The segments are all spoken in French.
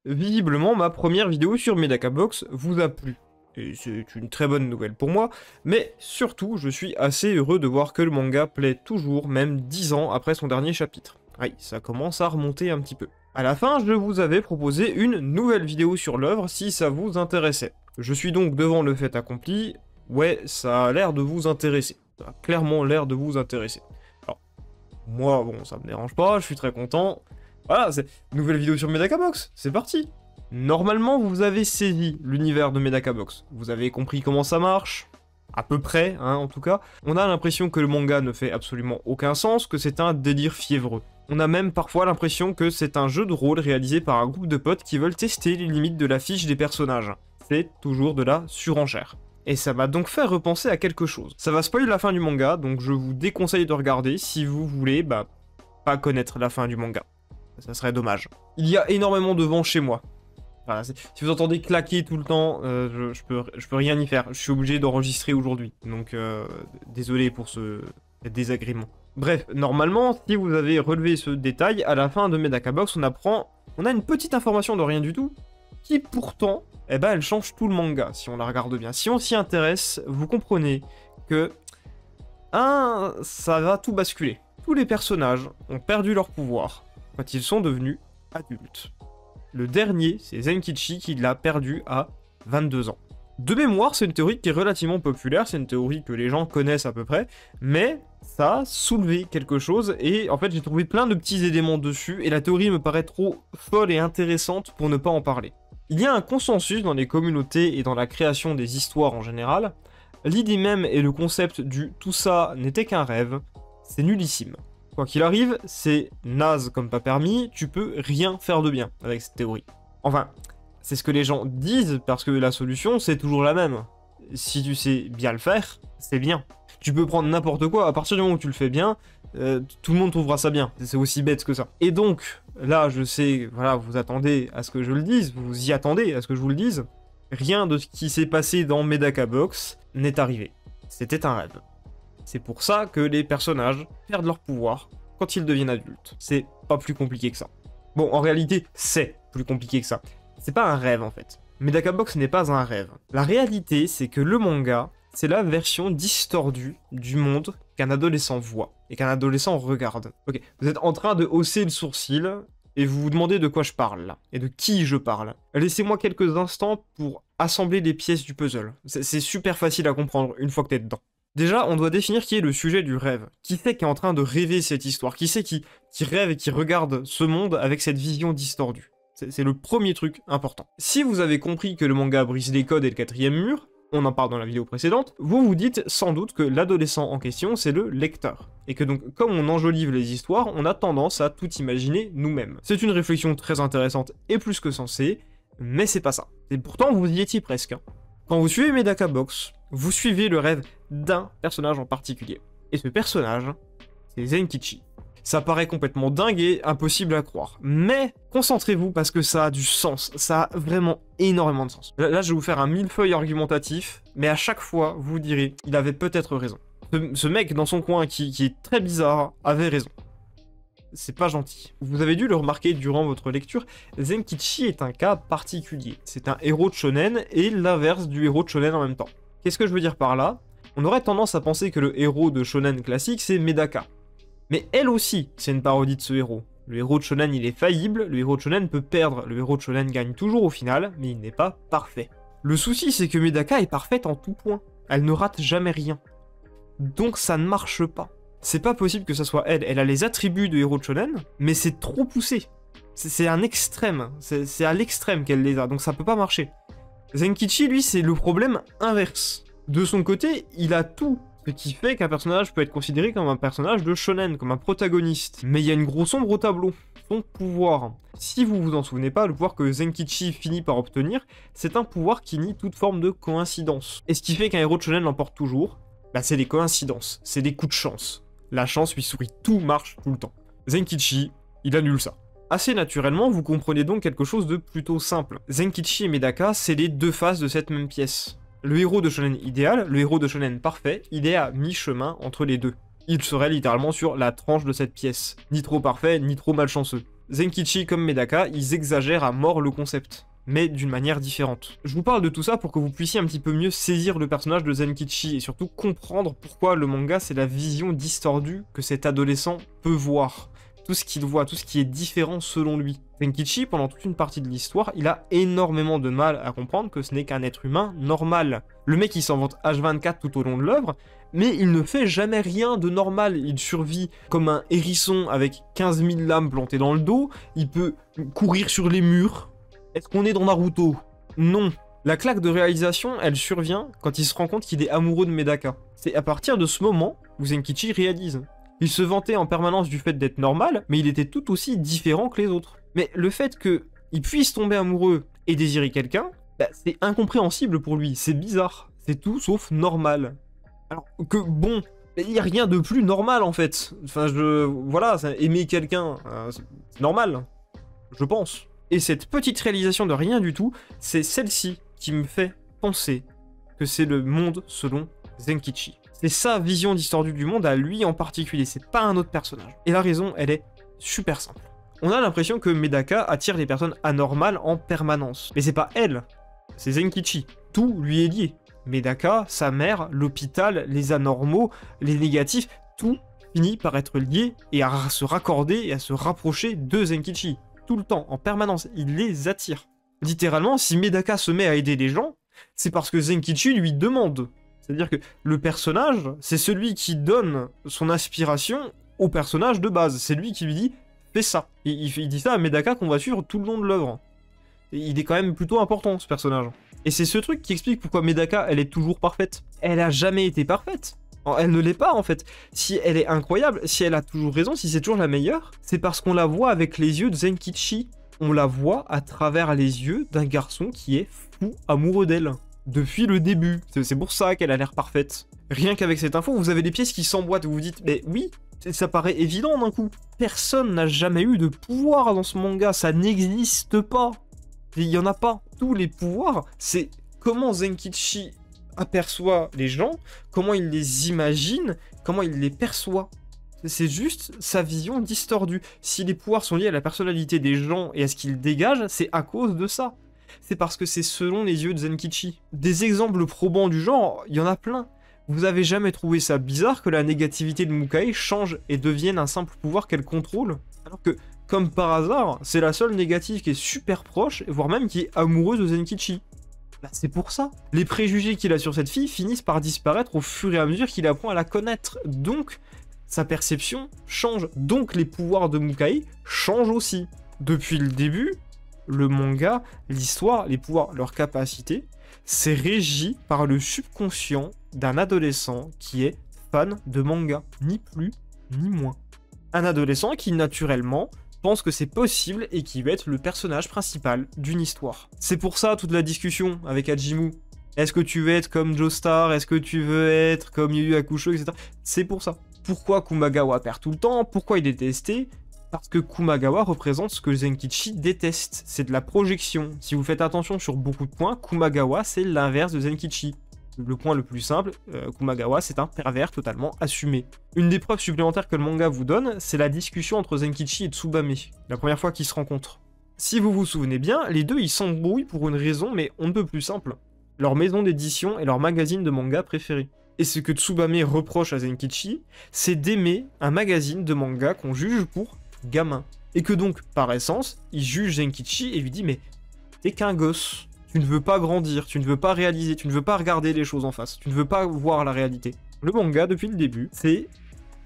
Visiblement, ma première vidéo sur Medakabox vous a plu. Et c'est une très bonne nouvelle pour moi, mais surtout, je suis assez heureux de voir que le manga plaît toujours, même 10 ans après son dernier chapitre. Oui, ça commence à remonter un petit peu. À la fin, je vous avais proposé une nouvelle vidéo sur l'œuvre si ça vous intéressait. Je suis donc devant le fait accompli. Ouais, ça a l'air de vous intéresser. Ça a clairement l'air de vous intéresser. Alors, moi, bon, ça me dérange pas, je suis très content. Voilà, c'est une nouvelle vidéo sur Medakabox, c'est parti. Normalement, vous avez saisi l'univers de Medakabox. Vous avez compris comment ça marche, à peu près, hein, en tout cas. On a l'impression que le manga ne fait absolument aucun sens, que c'est un délire fiévreux. On a même parfois l'impression que c'est un jeu de rôle réalisé par un groupe de potes qui veulent tester les limites de la fiche des personnages. C'est toujours de la surenchère. Et ça m'a donc fait repenser à quelque chose. Ça va spoiler la fin du manga, donc je vous déconseille de regarder si vous voulez, pas connaître la fin du manga. Ça serait dommage. Il y a énormément de vent chez moi. Voilà, si vous entendez claquer tout le temps, je peux rien y faire. Je suis obligé d'enregistrer aujourd'hui. Donc, désolé pour ce désagrément. Bref, normalement, si vous avez relevé ce détail, à la fin de Medakabox, on a une petite information de rien du tout, qui pourtant, elle change tout le manga, si on la regarde bien. Si on s'y intéresse, vous comprenez que, ça va tout basculer. Tous les personnages ont perdu leur pouvoir quand ils sont devenus adultes. Le dernier, c'est Zenkichi qui l'a perdu à 22 ans. De mémoire, c'est une théorie qui est relativement populaire, c'est une théorie que les gens connaissent à peu près, mais ça a soulevé quelque chose, et en fait j'ai trouvé plein de petits éléments dessus, et la théorie me paraît trop folle et intéressante pour ne pas en parler. Il y a un consensus dans les communautés et dans la création des histoires en général. L'idée même et le concept du « tout ça n'était qu'un rêve », c'est nullissime. Quoi qu'il arrive, c'est naze comme pas permis, tu peux rien faire de bien avec cette théorie. Enfin, c'est ce que les gens disent, parce que la solution, c'est toujours la même. Si tu sais bien le faire, c'est bien. Tu peux prendre n'importe quoi, à partir du moment où tu le fais bien, tout le monde trouvera ça bien. C'est aussi bête que ça. Et donc, là, je sais, voilà, vous attendez à ce que je le dise, vous y attendez à ce que je vous le dise. Rien de ce qui s'est passé dans Medakabox n'est arrivé. C'était un rêve. C'est pour ça que les personnages perdent leur pouvoir quand ils deviennent adultes. C'est pas plus compliqué que ça. Bon, en réalité, c'est plus compliqué que ça. C'est pas un rêve, en fait. Medakabox n'est pas un rêve. La réalité, c'est que le manga, c'est la version distordue du monde qu'un adolescent voit et qu'un adolescent regarde. Ok, vous êtes en train de hausser le sourcil et vous vous demandez de quoi je parle, là, et de qui je parle. Laissez-moi quelques instants pour assembler les pièces du puzzle. C'est super facile à comprendre une fois que t'es dedans. Déjà, on doit définir qui est le sujet du rêve. Qui c'est qui est en train de rêver cette histoire? Qui c'est qui rêve et qui regarde ce monde avec cette vision distordue? C'est le premier truc important. Si vous avez compris que le manga brise les codes et le quatrième mur, on en parle dans la vidéo précédente, vous vous dites sans doute que l'adolescent en question, c'est le lecteur. Et que donc, comme on enjolive les histoires, on a tendance à tout imaginer nous-mêmes. C'est une réflexion très intéressante et plus que sensée, mais c'est pas ça. Et pourtant, vous y étiez presque. Quand vous suivez Medakabox, vous suivez le rêve d'un personnage en particulier. Et ce personnage, c'est Zenkichi. Ça paraît complètement dingue et impossible à croire. Mais concentrez-vous parce que ça a du sens. Ça a vraiment énormément de sens. Là, je vais vous faire un millefeuille argumentatif, mais à chaque fois, vous direz, il avait peut-être raison. Ce mec dans son coin qui est très bizarre avait raison. C'est pas gentil. Vous avez dû le remarquer durant votre lecture, Zenkichi est un cas particulier. C'est un héros de shonen et l'inverse du héros de shonen en même temps. Qu'est-ce que je veux dire par là? On aurait tendance à penser que le héros de shonen classique, c'est Medaka. Mais elle aussi, c'est une parodie de ce héros. Le héros de shonen, il est faillible, le héros de shonen peut perdre, le héros de shonen gagne toujours au final, mais il n'est pas parfait. Le souci, c'est que Medaka est parfaite en tout point. Elle ne rate jamais rien. Donc ça ne marche pas. C'est pas possible que ça soit elle. Elle a les attributs de héros de shonen, mais c'est trop poussé. C'est un extrême. C'est à l'extrême qu'elle les a, donc ça peut pas marcher. Zenkichi, lui, c'est le problème inverse. De son côté, il a tout ce qui fait qu'un personnage peut être considéré comme un personnage de shonen, comme un protagoniste. Mais il y a une grosse ombre au tableau, son pouvoir. Si vous vous en souvenez pas, le pouvoir que Zenkichi finit par obtenir, c'est un pouvoir qui nie toute forme de coïncidence. Et ce qui fait qu'un héros de shonen l'emporte toujours, c'est des coïncidences, c'est des coups de chance. La chance lui sourit, tout marche tout le temps. Zenkichi, il annule ça. Assez naturellement, vous comprenez donc quelque chose de plutôt simple. Zenkichi et Medaka, c'est les deux faces de cette même pièce. Le héros de shonen idéal, le héros de shonen parfait, il est à mi-chemin entre les deux. Il serait littéralement sur la tranche de cette pièce. Ni trop parfait, ni trop malchanceux. Zenkichi comme Medaka, ils exagèrent à mort le concept, mais d'une manière différente. Je vous parle de tout ça pour que vous puissiez un petit peu mieux saisir le personnage de Zenkichi et surtout comprendre pourquoi le manga c'est la vision distordue que cet adolescent peut voir. Tout ce qu'il voit, tout ce qui est différent selon lui. Zenkichi, pendant toute une partie de l'histoire, il a énormément de mal à comprendre que ce n'est qu'un être humain normal. Le mec il s'en vante H24 tout au long de l'œuvre, mais il ne fait jamais rien de normal. Il survit comme un hérisson avec 15 000 lames plantées dans le dos, il peut courir sur les murs. Est-ce qu'on est dans Naruto? Non. La claque de réalisation, elle survient quand il se rend compte qu'il est amoureux de Medaka. C'est à partir de ce moment où Zenkichi réalise. Il se vantait en permanence du fait d'être normal, mais il était tout aussi différent que les autres. Mais le fait qu'il puisse tomber amoureux et désirer quelqu'un, bah, c'est incompréhensible pour lui, c'est bizarre. C'est tout sauf normal. Alors que bon, il n'y a rien de plus normal en fait. Enfin, voilà, aimer quelqu'un, c'est normal, je pense. Et cette petite réalisation de rien du tout, c'est celle-ci qui me fait penser que c'est le monde selon Zenkichi. C'est sa vision distordue du monde à lui en particulier, c'est pas un autre personnage. Et la raison, elle est super simple. On a l'impression que Medaka attire les personnes anormales en permanence. Mais c'est pas elle, c'est Zenkichi. Tout lui est lié. Medaka, sa mère, l'hôpital, les anormaux, les négatifs, tout finit par être lié et à se raccorder et à se rapprocher de Zenkichi. Tout le temps, en permanence, il les attire. Littéralement, si Medaka se met à aider les gens, c'est parce que Zenkichi lui demande. C'est-à-dire que le personnage, c'est celui qui donne son inspiration au personnage de base. C'est lui qui lui dit « fais ça ». Il dit ça à Medaka qu'on va suivre tout le long de l'œuvre. Il est quand même plutôt important, ce personnage. Et c'est ce truc qui explique pourquoi Medaka, elle est toujours parfaite. Elle a jamais été parfaite. Elle ne l'est pas, en fait. Si elle est incroyable, si elle a toujours raison, si c'est toujours la meilleure, c'est parce qu'on la voit avec les yeux de Zenkichi. On la voit à travers les yeux d'un garçon qui est fou amoureux d'elle. Depuis le début. C'est pour ça qu'elle a l'air parfaite. Rien qu'avec cette info, vous avez des pièces qui s'emboîtent et vous vous dites « Mais oui, ça paraît évident d'un coup. Personne n'a jamais eu de pouvoir dans ce manga, ça n'existe pas. Il y en a pas. Tous les pouvoirs, c'est comment Zenkichi aperçoit les gens, comment il les imagine, comment il les perçoit. C'est juste sa vision distordue. Si les pouvoirs sont liés à la personnalité des gens et à ce qu'ils dégagent, c'est à cause de ça. C'est parce que c'est selon les yeux de Zenkichi. Des exemples probants du genre, il y en a plein. Vous avez jamais trouvé ça bizarre que la négativité de Mukai change et devienne un simple pouvoir qu'elle contrôle? Alors que, comme par hasard, c'est la seule négative qui est super proche, voire même qui est amoureuse de Zenkichi. Bah, c'est pour ça. Les préjugés qu'il a sur cette fille finissent par disparaître au fur et à mesure qu'il apprend à la connaître. Donc, sa perception change. Donc, les pouvoirs de Mukai changent aussi. Depuis le début, le manga, l'histoire, les pouvoirs, leurs capacités, c'est régi par le subconscient d'un adolescent qui est fan de manga, ni plus ni moins. Un adolescent qui, naturellement, pense que c'est possible et qui va être le personnage principal d'une histoire. C'est pour ça toute la discussion avec Hajimu. Est-ce que tu veux être comme Joestar? Est-ce que tu veux être comme Yu Yu Hakusho, etc. C'est pour ça. Pourquoi Kumagawa perd tout le temps? Pourquoi il est détesté? Parce que Kumagawa représente ce que Zenkichi déteste, c'est de la projection. Si vous faites attention sur beaucoup de points, Kumagawa c'est l'inverse de Zenkichi. Le point le plus simple, Kumagawa c'est un pervers totalement assumé. Une des preuves supplémentaires que le manga vous donne, c'est la discussion entre Zenkichi et Tsubame, la première fois qu'ils se rencontrent. Si vous vous souvenez bien, les deux ils s'embrouillent pour une raison, mais on ne peut plus simple. Leur maison d'édition et leur magazine de manga préféré. Et ce que Tsubame reproche à Zenkichi, c'est d'aimer un magazine de manga qu'on juge pour gamin. Et que donc, par essence, il juge Zenkichi et lui dit « Mais t'es qu'un gosse, tu ne veux pas grandir, tu ne veux pas réaliser, tu ne veux pas regarder les choses en face, tu ne veux pas voir la réalité. » Le manga, depuis le début, c'est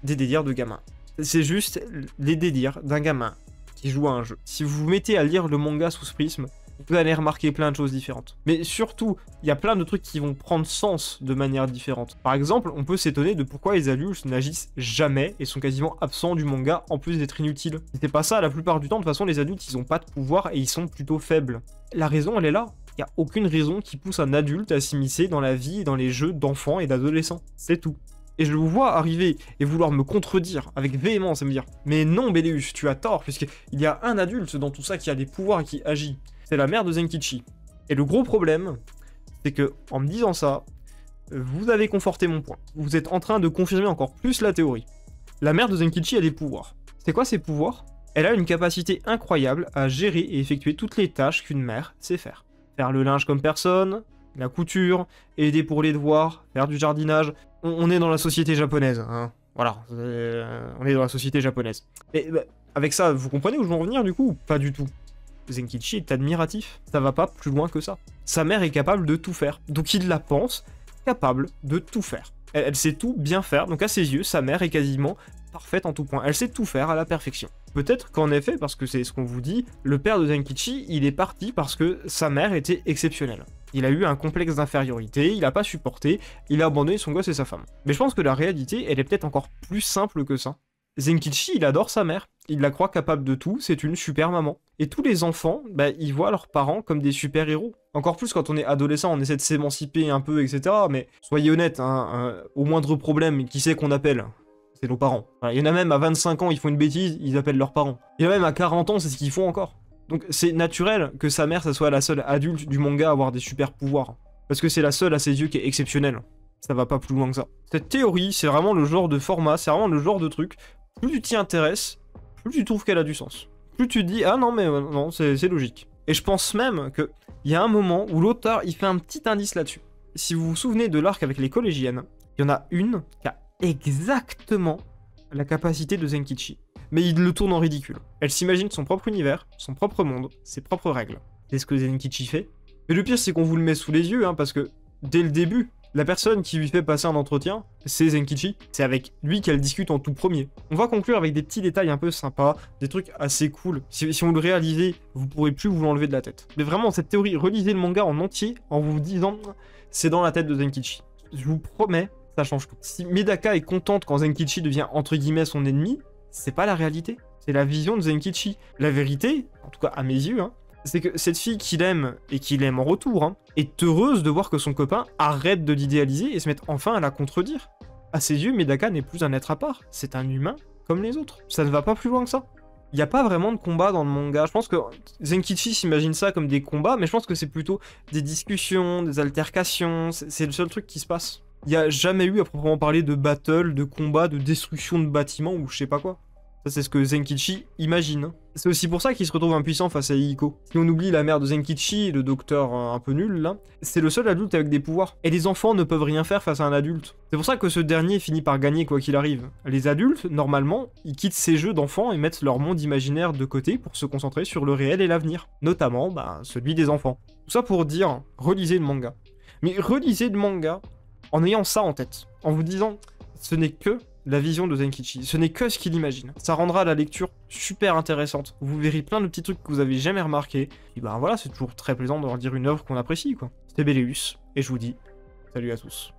des délires de gamin. C'est juste les délires d'un gamin qui joue à un jeu. Si vous vous mettez à lire le manga sous ce prisme, vous allez remarquer plein de choses différentes. Mais surtout, il y a plein de trucs qui vont prendre sens de manière différente. Par exemple, on peut s'étonner de pourquoi les adultes n'agissent jamais et sont quasiment absents du manga en plus d'être inutiles. C'est pas ça la plupart du temps, de toute façon les adultes ils ont pas de pouvoir et ils sont plutôt faibles. La raison elle est là. Il n'y a aucune raison qui pousse un adulte à s'immiscer dans la vie et dans les jeux d'enfants et d'adolescents. C'est tout. Et je vous vois arriver et vouloir me contredire avec véhémence et me dire « Mais non Béléus, tu as tort, puisqu'il y a un adulte dans tout ça qui a des pouvoirs et qui agit. » C'est la mère de Zenkichi. Et le gros problème, c'est que en me disant ça, vous avez conforté mon point. Vous êtes en train de confirmer encore plus la théorie. La mère de Zenkichi a des pouvoirs. C'est quoi ces pouvoirs? Elle a une capacité incroyable à gérer et effectuer toutes les tâches qu'une mère sait faire. Faire le linge comme personne, la couture, aider pour les devoirs, faire du jardinage. On est dans la société japonaise, hein. Voilà, on est dans la société japonaise. Et bah, avec ça, vous comprenez où je veux en venir du coup? Pas du tout. Zenkichi est admiratif, ça va pas plus loin que ça. Sa mère est capable de tout faire, donc il la pense capable de tout faire. Elle sait tout bien faire, donc à ses yeux, sa mère est quasiment parfaite en tout point. Elle sait tout faire à la perfection. Peut-être qu'en effet, parce que c'est ce qu'on vous dit, le père de Zenkichi, il est parti parce que sa mère était exceptionnelle. Il a eu un complexe d'infériorité, il a pas supporté, il a abandonné son gosse et sa femme. Mais je pense que la réalité, elle est peut-être encore plus simple que ça. Zenkichi, il adore sa mère, il la croit capable de tout, c'est une super maman. Et tous les enfants, bah, ils voient leurs parents comme des super-héros. Encore plus quand on est adolescent, on essaie de s'émanciper un peu, etc. Mais soyez honnêtes, hein, au moindre problème, qui c'est qu'on appelle? C'est nos parents. Voilà, il y en a même à 25 ans, ils font une bêtise, ils appellent leurs parents. Il y en a même à 40 ans, c'est ce qu'ils font encore. Donc c'est naturel que sa mère, ça soit la seule adulte du manga à avoir des super pouvoirs. Parce que c'est la seule à ses yeux qui est exceptionnelle. Ça va pas plus loin que ça. Cette théorie, c'est vraiment le genre de format, c'est vraiment le genre de truc. Plus tu t'y intéresses, plus tu trouves qu'elle a du sens. Plus tu te dis, ah non mais non, c'est logique. Et je pense même qu'il y a un moment où l'auteur, il fait un petit indice là-dessus. Si vous vous souvenez de l'arc avec les collégiennes, il y en a une qui a exactement la capacité de Zenkichi. Mais il le tourne en ridicule. Elle s'imagine son propre univers, son propre monde, ses propres règles. C'est ce que Zenkichi fait. Mais le pire, c'est qu'on vous le met sous les yeux, hein, parce que dès le début, la personne qui lui fait passer un entretien, c'est Zenkichi. C'est avec lui qu'elle discute en tout premier. On va conclure avec des petits détails un peu sympas, des trucs assez cool. Si on le réalisait, vous pourrez plus vous l'enlever de la tête. Mais vraiment, cette théorie, relisez le manga en entier en vous disant, c'est dans la tête de Zenkichi. Je vous promets, ça change tout. Si Medaka est contente quand Zenkichi devient entre guillemets son ennemi, c'est pas la réalité. C'est la vision de Zenkichi. La vérité, en tout cas à mes yeux, hein, c'est que cette fille qu'il aime et qu'il aime en retour, hein, est heureuse de voir que son copain arrête de l'idéaliser et se mette enfin à la contredire. À ses yeux, Medaka n'est plus un être à part, c'est un humain comme les autres. Ça ne va pas plus loin que ça. Il n'y a pas vraiment de combat dans le manga. Je pense que Zenkichi s'imagine ça comme des combats, mais je pense que c'est plutôt des discussions, des altercations, c'est le seul truc qui se passe. Il n'y a jamais eu à proprement parler de battle, de combat, de destruction de bâtiments ou je sais pas quoi. Ça, c'est ce que Zenkichi imagine. C'est aussi pour ça qu'il se retrouve impuissant face à Hiko. Si on oublie la mère de Zenkichi, le docteur un peu nul, là, c'est le seul adulte avec des pouvoirs. Et les enfants ne peuvent rien faire face à un adulte. C'est pour ça que ce dernier finit par gagner quoi qu'il arrive. Les adultes, normalement, ils quittent ces jeux d'enfants et mettent leur monde imaginaire de côté pour se concentrer sur le réel et l'avenir. Notamment, celui des enfants. Tout ça pour dire, relisez le manga. Mais relisez le manga en ayant ça en tête. En vous disant, ce n'est que la vision de Zenkichi, ce n'est que ce qu'il imagine. Ça rendra la lecture super intéressante. Vous verrez plein de petits trucs que vous avez jamais remarqués. Et ben voilà, c'est toujours très plaisant de redire une œuvre qu'on apprécie, quoi. C'était Belleus, et je vous dis salut à tous.